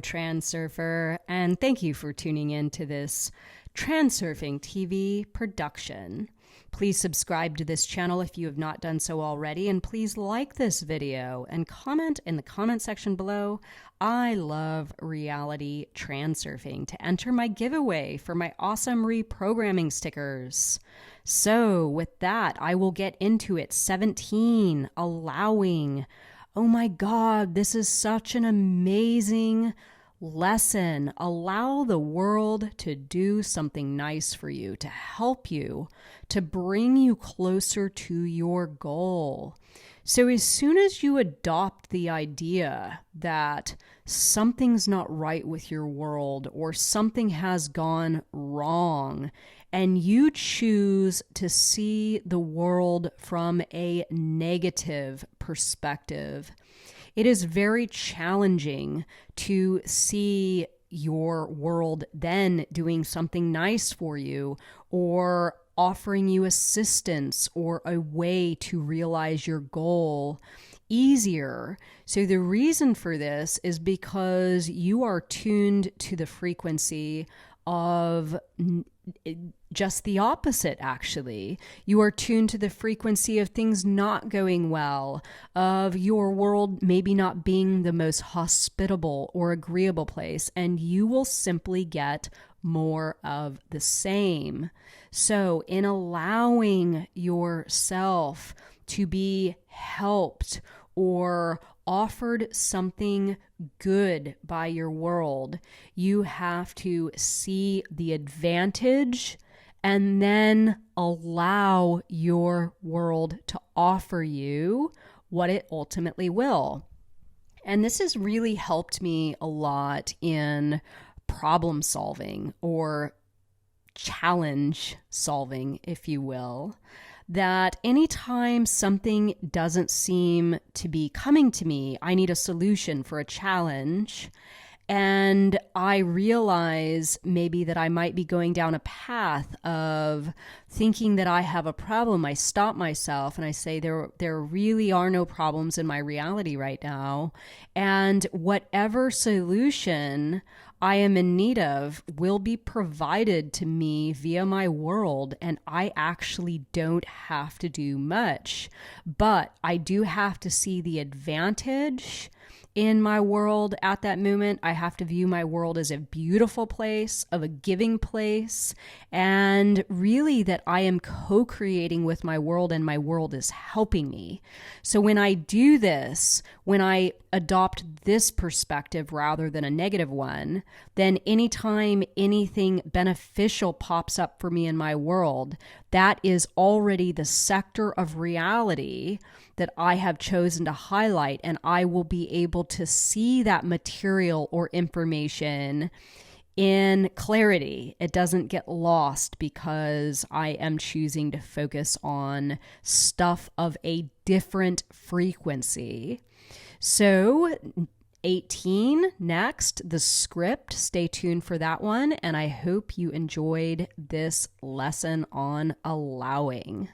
Transurfer, and thank you for tuning in to this Transurfing TV production. Please subscribe to this channel if you have not done so already, and please like this video and comment in the comment section below, I love Reality Transurfing, to enter my giveaway for my awesome reprogramming stickers. So with that, I will get into it. 17, allowing. Oh my God, this is such an amazing lesson. Allow the world to do something nice for you, to help you, to bring you closer to your goal. So as soon as you adopt the idea that something's not right with your world or something has gone wrong, and you choose to see the world from a negative perspective, it is very challenging to see your world then doing something nice for you or offering you assistance or a way to realize your goal easier. So the reason for this is because you are tuned to the frequency of just the opposite, actually. You are tuned to the frequency of things not going well, of your world maybe not being the most hospitable or agreeable place, and you will simply get more of the same. So in allowing yourself to be helped or offered something good by your world, you have to see the advantage and then allow your world to offer you what it ultimately will. And this has really helped me a lot in problem solving or challenge solving, if you will. That anytime something doesn't seem to be coming to me, I need a solution for a challenge, and I realize maybe that I might be going down a path of thinking that I have a problem, I stop myself and I say there really are no problems in my reality right now, and whatever solution I am in need of will be provided to me via my world, and I actually don't have to do much. But I do have to see the advantage in my world at that moment. I have to view my world as a beautiful place, of a giving place, and really that I am co-creating with my world and my world is helping me. So when I do this, when I adopt this perspective rather than a negative one, then anytime anything beneficial pops up for me in my world, that is already the sector of reality that I have chosen to highlight, and I will be able to see that material or information in clarity. It doesn't get lost because I am choosing to focus on stuff of a different frequency. So 18 next, the script. Stay tuned for that one, and I hope you enjoyed this lesson on allowing.